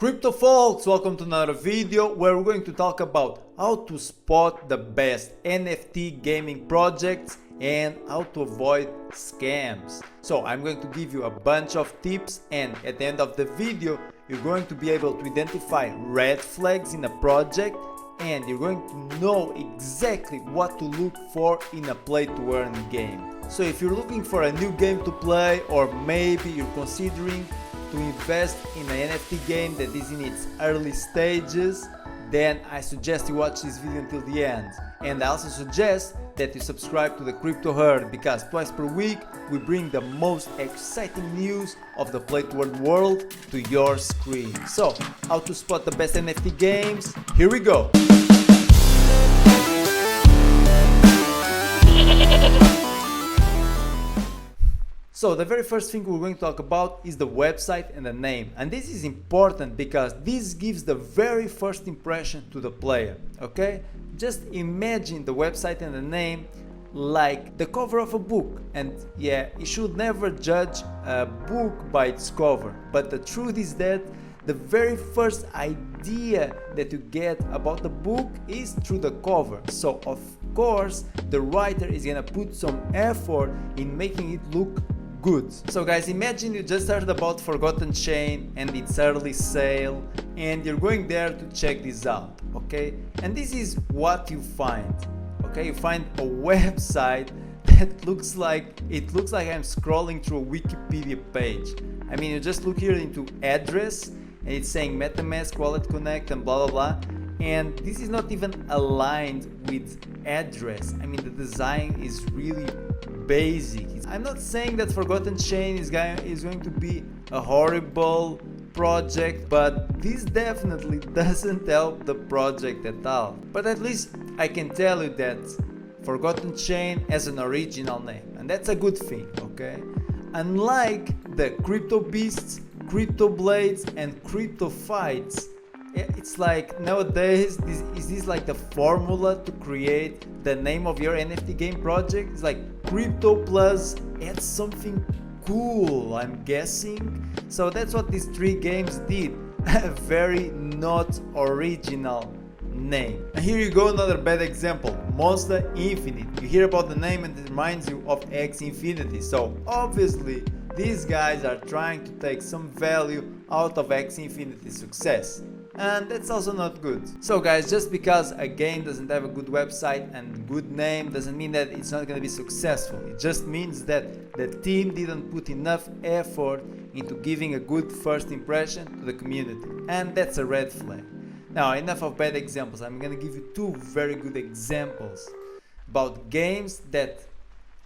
Crypto folks, welcome to another video where we're going to talk about how to spot the best NFT gaming projects and how to avoid scams. So I'm going to give you a bunch of tips, and at the end of the video you're going to be able to identify red flags in a project, and you're going to know exactly what to look for in a play-to-earn game. So if you're looking for a new game to play, or maybe you're considering to invest in an NFT game that is in its early stages, then I suggest you watch this video until the end. And I also suggest that you subscribe to the Crypto Herd, because twice per week we bring the most exciting news of the play-to-earn world to your screen. So, how to spot the best NFT games? Here we go! So the very first thing we're going to talk about is the website and the name. And this is important because this gives the very first impression to the player, okay? Just imagine the website and the name like the cover of a book. And yeah, you should never judge a book by its cover. But the truth is that the very first idea that you get about the book is through the cover. So of course, the writer is gonna put some effort in making it look good. So guys, imagine you just heard about Forgotten Chain and its early sale, and you're going there to check this out, okay? And this is what you find, okay? You find a website that looks like I'm scrolling through a Wikipedia page. I mean, you just look here into address, and it's saying MetaMask, Wallet Connect, and blah blah blah. And this is not even aligned with address. I mean, the design is really basic. I'm not saying that Forgotten Chain is going to be a horrible project, but this definitely doesn't help the project at all. But at least I can tell you that Forgotten Chain has an original name, and that's a good thing, okay? Unlike the Crypto Beasts, Crypto Blades, and Crypto Fights, it's like nowadays this is like the formula to create the name of your NFT game project. It's like crypto plus add something cool, I'm guessing. So that's what these three games did. A very not original name. And here you go, another bad example, Monster Infinite. You hear about the name and it reminds you of X Infinity. So obviously these guys are trying to take some value out of X Infinity's success. And that's also not good. So guys, just because a game doesn't have a good website and good name doesn't mean that it's not going to be successful. It just means that the team didn't put enough effort into giving a good first impression to the community, and that's a red flag. Now, enough of bad examples. I'm going to give you two very good examples about games that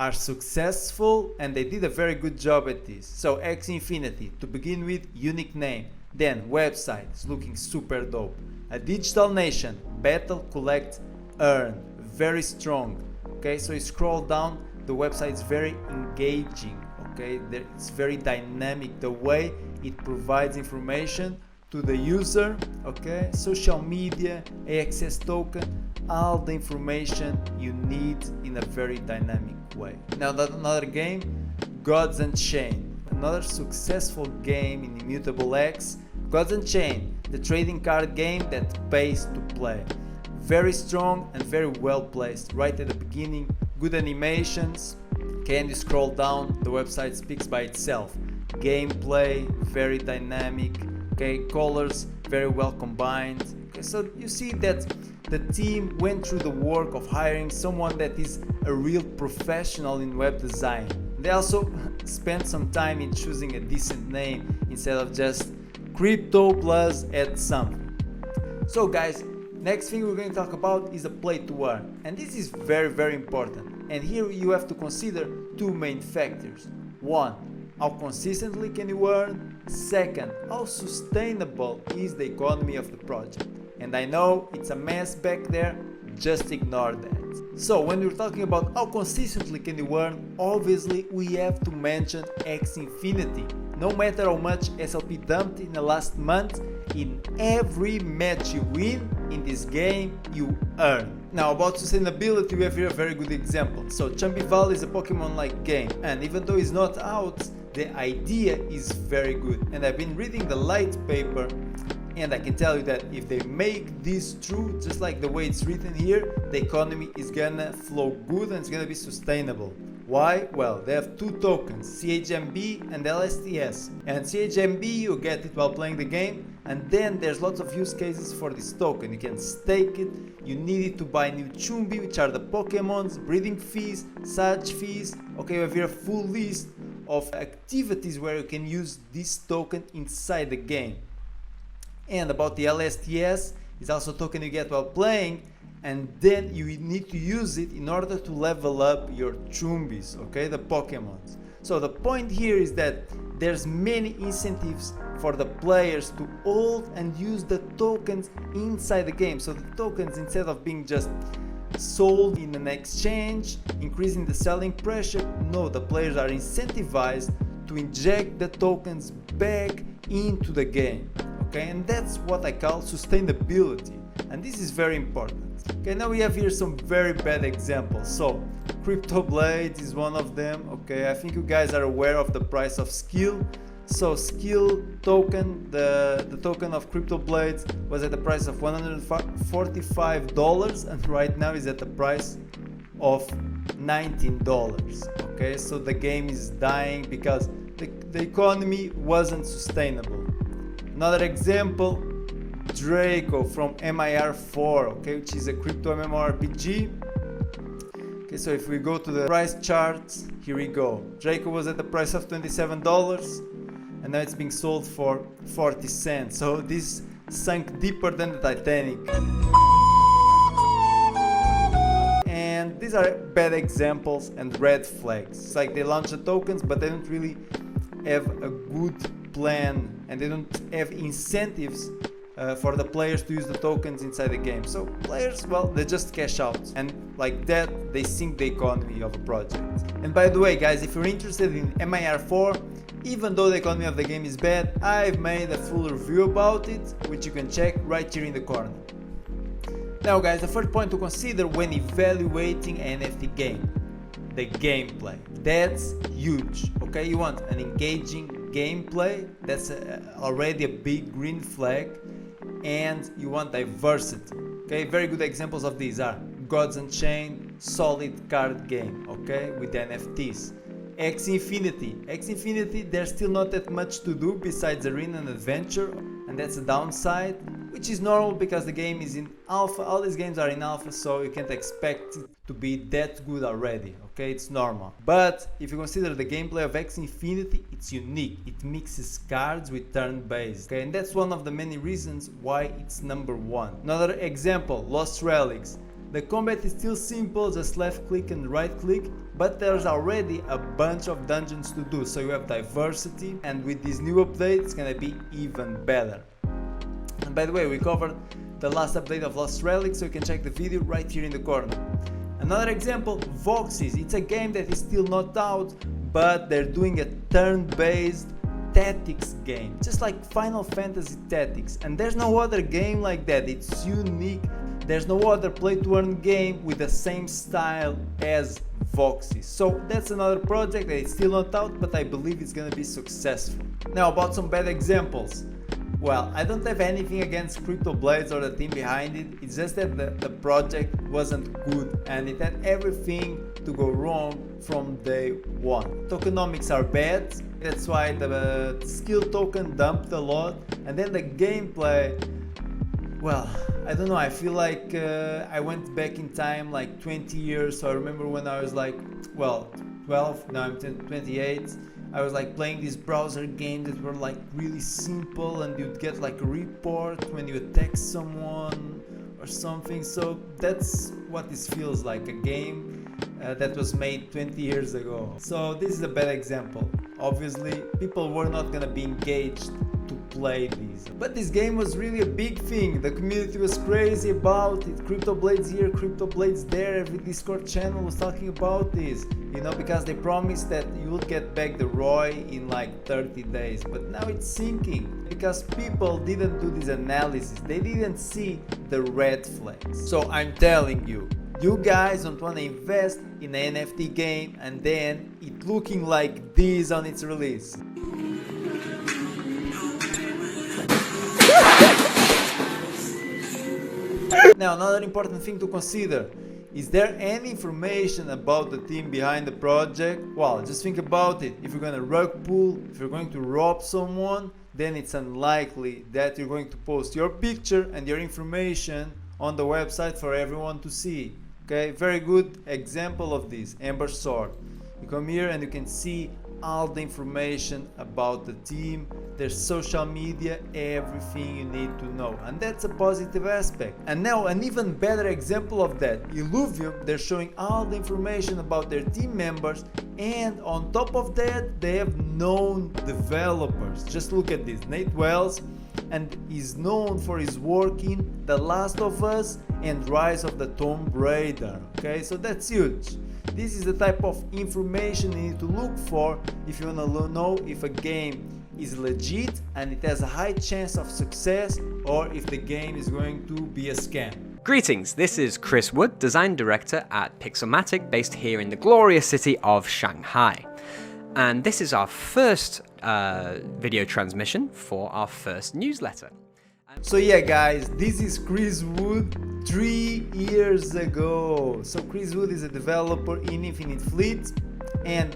are successful and they did a very good job at this. So X Infinity, to begin with, unique name. Then website is looking super dope. A Digital Nation, Battle, Collect, Earn, very strong. Okay, so you scroll down, the website is very engaging. Okay, it's very dynamic the way it provides information to the user. Okay, social media, AXS token, all the information you need in a very dynamic way. Now that another game, Gods Unchained. Another successful game in Immutable X, Gods Unchained, the trading card game that pays to play. Very strong and very well placed right at the beginning, good animations. Can you scroll down, the website speaks by itself. Gameplay, very dynamic, okay, colors, very well combined. Okay, so you see that the team went through the work of hiring someone that is a real professional in web design. They also spent some time in choosing a decent name instead of just crypto plus add something. So guys, next thing we're going to talk about is a play to earn, and this is very important. And here you have to consider two main factors. One, how consistently can you earn? Second, how sustainable is the economy of the project? And I know it's a mess back there, just ignore that. So when we're talking about how consistently can you earn, obviously we have to mention X Infinity. No matter how much SLP dumped in the last month, in every match you win in this game, you earn. Now about sustainability, we have here a very good example. So Chambival is a Pokemon-like game, and even though it's not out, the idea is very good. And I've been reading the light paper And I can tell you that if they make this true, just like the way it's written here, the economy is gonna flow good and it's gonna be sustainable. Why? Well, they have two tokens, CHMB and LSTS. And CHMB, you get it while playing the game, and then there's lots of use cases for this token. You can stake it, you need it to buy new Chumbi, which are the Pokemons, breeding fees, such fees. Okay, we have here a full list of activities where you can use this token inside the game. And about the LSTS, it's also a token you get while playing, and then you need to use it in order to level up your Chumbis, okay, the Pokemons. So the point here is that there's many incentives for the players to hold and use the tokens inside the game. So the tokens, instead of being just sold in an exchange, increasing the selling pressure, no, the players are incentivized to inject the tokens back into the game. Okay, and that's what I call sustainability, and this is very important. Okay, now we have here some very bad examples. So Crypto Blades is one of them. Okay, I think you guys are aware of the price of Skill. So Skill token, the token of Crypto Blades was at the price of $145, and right now is at the price of $19. Okay, so the game is dying because the economy wasn't sustainable. Another example, Draco from MIR4, okay, which is a crypto MMORPG. Okay, so if we go to the price charts, here we go. Draco was at the price of $27, and now it's being sold for 40 cents. So this sunk deeper than the Titanic. And these are bad examples and red flags. It's like they launch the tokens, but they don't really have a good plan, and they don't have incentives for the players to use the tokens inside the game. So players, well, they just cash out, and like that they sink the economy of a project. And by the way guys, if you're interested in MIR4, even though the economy of the game is bad, I've made a full review about it, which you can check right here in the corner. Now guys, the first point to consider when evaluating an NFT game, the gameplay. That's huge. Okay, you want an engaging gameplay, that's already a big green flag, and you want diversity. Okay, very good examples of these are Gods Unchained, solid card game, okay, with NFTs. X Infinity, there's still not that much to do besides arena and adventure, and that's a downside, which is normal because the game is in alpha. All these games are in alpha, so you can't expect it to be that good already. Okay, it's normal. But if you consider the gameplay of X Infinity, it's unique. It mixes cards with turn-based. Okay, and that's one of the many reasons why it's number one. Another example, Lost Relics. The combat is still simple, just left click and right click, but there's already a bunch of dungeons to do, so you have diversity, and with this new update it's gonna be even better. And by the way, we covered the last update of Lost Relics, so you can check the video right here in the corner. Another example, Voxes. It's a game that is still not out, but they're doing a turn-based tactics game, just like Final Fantasy Tactics, and there's no other game like that. It's unique. There's no other play-to-earn game with the same style as Voxes. So that's another project that is still not out, but I believe it's gonna be successful. Now about some bad examples. Well, I don't have anything against Crypto Blades or the team behind it. It's just that the project wasn't good and it had everything to go wrong from day one. Tokenomics are bad. That's why the skill token dumped a lot, and then the gameplay, well, I don't know, I feel like I went back in time like 20 years. So I remember when I was like, well, 12, now I'm 28. I was like playing these browser games that were like really simple, and you'd get like a report when you attack someone or something. So that's what this feels like, a game that was made 20 years ago. So this is a bad example. Obviously, people were not gonna be engaged to play these. But this game was really a big thing. The community was crazy about it. Crypto Blades here, Crypto Blades there. Every Discord channel was talking about this. You know, because they promised that you will get back the ROI in like 30 days. But now it's sinking because people didn't do this analysis. They didn't see the red flags. So I'm telling you, you guys don't want to invest in an NFT game and then it looking like this on its release. Now, another important thing to consider: is there any information about the team behind the project? Well, just think about it. If you're gonna rug pull, if you're going to rob someone, then it's unlikely that you're going to post your picture and your information on the website for everyone to see. Okay, very good example of this, Amber Sword. You come here and you can see all the information about the team, their social media, everything you need to know, and that's a positive aspect. And now an even better example of that, Illuvium, they're showing all the information about their team members, and on top of that they have known developers. Just look at this, Nate Wells, and is known for his work in The Last of Us and Rise of the Tomb Raider. Okay, so that's huge. This is the type of information you need to look for if you want to know if a game is legit and it has a high chance of success, or if the game is going to be a scam. Greetings, this is Chris Wood, Design Director at Pixelmatic, based here in the glorious city of Shanghai. And this is our first video transmission for our first newsletter. So yeah guys, this is Chris Wood 3 years ago. So Chris Wood is a developer in Infinite Fleet, and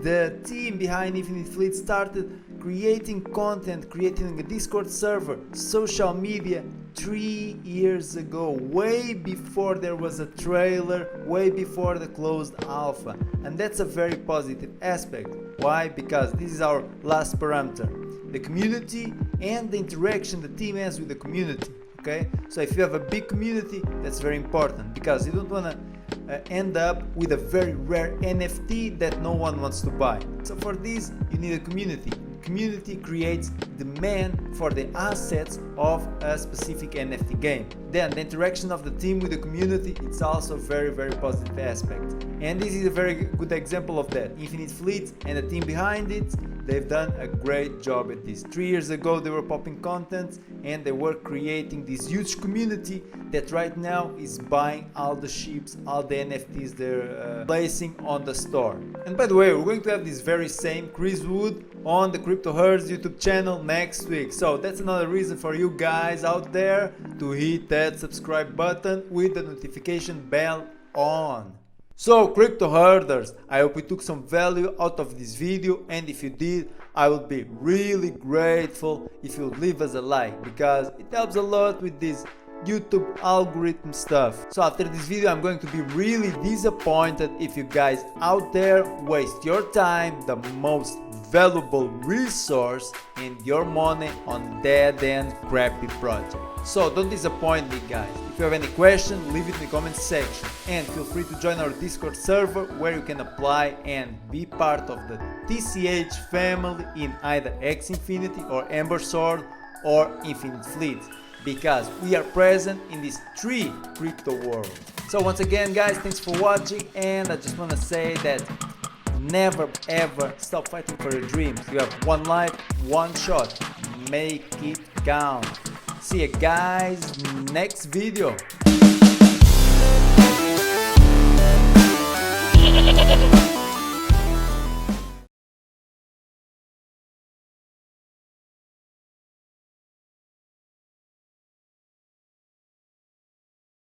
the team behind Infinite Fleet started creating content, creating a Discord server, social media 3 years ago, way before there was a trailer, way before the closed alpha. And that's a very positive aspect. Why? Because this is our last parameter, the community and the interaction the team has with the community. Okay, so if you have a big community, that's very important, because you don't want to end up with a very rare NFT that no one wants to buy. So for this you need a community. Community creates demand for the assets of a specific NFT game. Then the interaction of the team with the community, it's also a very positive aspect. And this is a very good example of that. Infinite Fleet and the team behind it, they've done a great job at this. 3 years ago they were popping content and they were creating this huge community that right now is buying all the ships, all the NFTs they're placing on the store. And by the way, we're going to have this very same Chris Wood on the Crypto Herds YouTube channel next week. So that's another reason for you guys out there to hit that subscribe button with the notification bell on. So Crypto Herders, I hope you took some value out of this video, and if you did, I would be really grateful if you would leave us a like, because it helps a lot with this YouTube algorithm stuff. So after this video I'm going to be really disappointed if you guys out there waste your time, the most valuable resource, and your money on dead-end crappy project. So don't disappoint me guys. If you have any question, leave it in the comment section, and feel free to join our Discord server where you can apply and be part of the TCH family in either X Infinity or Amber Sword or Infinite Fleet, because we are present in these 3 crypto worlds. So once again guys, thanks for watching, and I just want to say that never ever stop fighting for your dreams. You have one life, one shot. Make it count. See you guys next video.